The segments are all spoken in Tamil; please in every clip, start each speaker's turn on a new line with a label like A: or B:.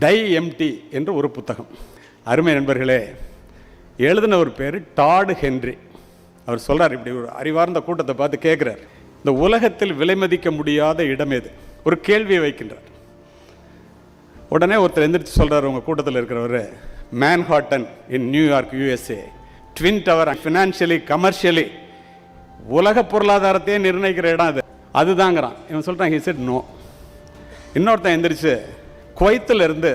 A: டை எம்டி என்று ஒரு புத்தகம். அருமை நண்பர்களே, எழுதின ஒரு பேர் டாட் ஹென்றி. அவர் சொல்கிறார், இப்படி ஒரு அறிவார்ந்த கூட்டத்தை பார்த்து கேட்குறார், இந்த உலகத்தில் விலை மதிக்க முடியாத இடம் எது? ஒரு கேள்வியை வைக்கின்றார். உடனே ஒருத்தர் எந்திரிச்சு சொல்கிறார், உங்கள் கூட்டத்தில் இருக்கிறவர், மேன்ஹாட்டன் இன் New York USA, twin tower, financially commercially உலக பொருளாதாரத்தையே நிர்ணயிக்கிற இடம் அது, அதுதாங்கிறான். இவன் சொல்கிறான், ஹி செட் நோ. இன்னொருத்தன் எந்திரிச்சு, குவைத்தில் இருந்து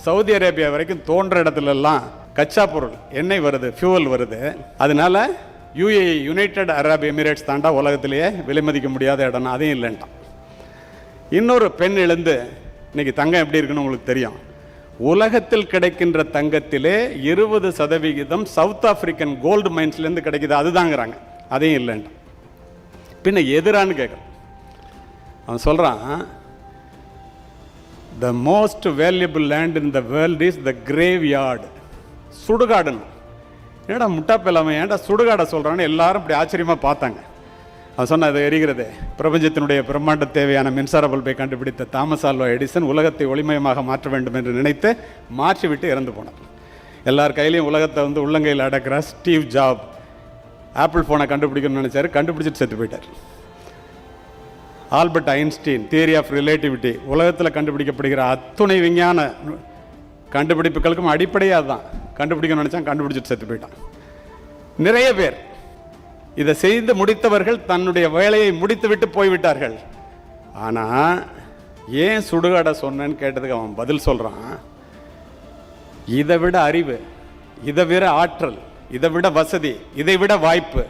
A: சவுதி அரேபியா வரைக்கும் தோன்ற இடத்துலலாம் கச்சா பொருள் எண்ணெய் வருது, ஃபியூவல் வருது, அதனால UAE யுனைடெட் அரப் எமிரேட்ஸ் தாண்டா உலகத்திலேயே விலை மதிக்க முடியாத இடம்னா அதையும் இல்லைன்ட்டான். இன்னொரு பெண் எழுந்து, இன்னைக்கு தங்கம் எப்படி இருக்குன்னு உங்களுக்கு தெரியும், உலகத்தில் கிடைக்கின்ற தங்கத்திலே 20% சவுத் ஆப்பிரிக்கன் கோல்டு மைன்ஸ்லேருந்து கிடைக்குது, அதுதாங்கிறாங்க, அதையும் இல்லைன்ட்டான். பின்ன எதிரான்னு கேட்குறான். அவன் சொல்கிறான், the most valuable land in the world is the graveyard. சுடுகாடுன்னு. ஏடா முட்டாப்பெல்லாம ஏன்டா சுடுகாடை சொல்கிறான்னு எல்லாரும் இப்படி ஆச்சரியமாக பார்த்தாங்க. அவன் சொன்ன, அது எரிகிறது. பிரபஞ்சத்தினுடைய பிரம்மாண்ட தேவையான மின்சார பல்பை கண்டுபிடித்த தாமஸ் ஆல்வா எடிசன் உலகத்தை ஒளிமயமாக மாற்ற வேண்டும் என்று நினைத்து மாற்றி விட்டு இறந்து போனார். எல்லார் கையிலையும் உலகத்தை உள்ளங்கையில் அடக்கிற ஸ்டீவ் ஜாப் ஆப்பிள் ஃபோனை கண்டுபிடிக்கணும்னு நினச்சாரு, கண்டுபிடிச்சிட்டு செத்து போயிட்டார். Albert Einstein theory of relativity, உலகத்தில் கண்டுபிடிக்கப்படுகிற அத்துணை விஞ்ஞான கண்டுபிடிப்புகளுக்கும் அடிப்படையாக தான், கண்டுபிடிக்கணும்னு நினச்சான், கண்டுபிடிச்சிட்டு செத்து போயிட்டான். நிறைய பேர் இதை செய்து முடித்தவர்கள் தன்னுடைய வேலையை முடித்து விட்டு போய்விட்டார்கள். ஆனால் ஏன் சுடுகாடை சொன்னேன்னு கேட்டதுக்கு அவன் பதில் சொல்கிறான், இதை விட அறிவு, இதை விட ஆற்றல், இதை விட வசதி, இதை விட வாய்ப்பு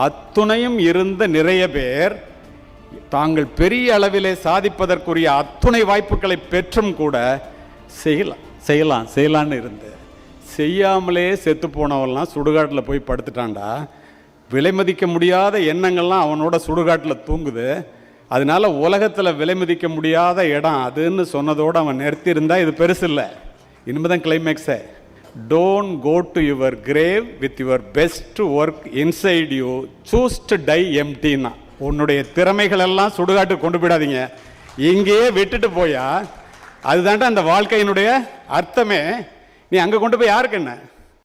A: அத்துணையும் இருந்த நிறைய பேர் தாங்கள் பெரிய அளவிலே சாதிப்பதற்குரிய அத்துணை வாய்ப்புகளை பெற்றும் கூட செய்யலான்னு இருந்து செய்யாமலே செத்து போனவெல்லாம் சுடுகாட்டில் போய் படுத்துட்டான்டா. விலை மதிக்க முடியாத எண்ணங்கள்லாம் அவனோட சுடுகாட்டில் தூங்குது. அதனால உலகத்தில் விலை மதிக்க முடியாத இடம் அதுன்னு சொன்னதோடு அவன் நிறுத்தியிருந்தா இது பெருசு இல்லை. இனிமேதான் கிளைமேக்ஸே. Don't go to your grave with your best work inside you, choose to die எம்டின்னா. உன்னுடைய திறமைகள் எல்லாம் சுடுகாட்டுக்கு கொண்டு போயிடாதீங்க, இங்கேயே விட்டுட்டு போயா. அதுதான்டா அந்த வாழ்க்கையினுடைய அர்த்தமே. நீ அங்கே கொண்டு போய் யாருக்கு என்ன?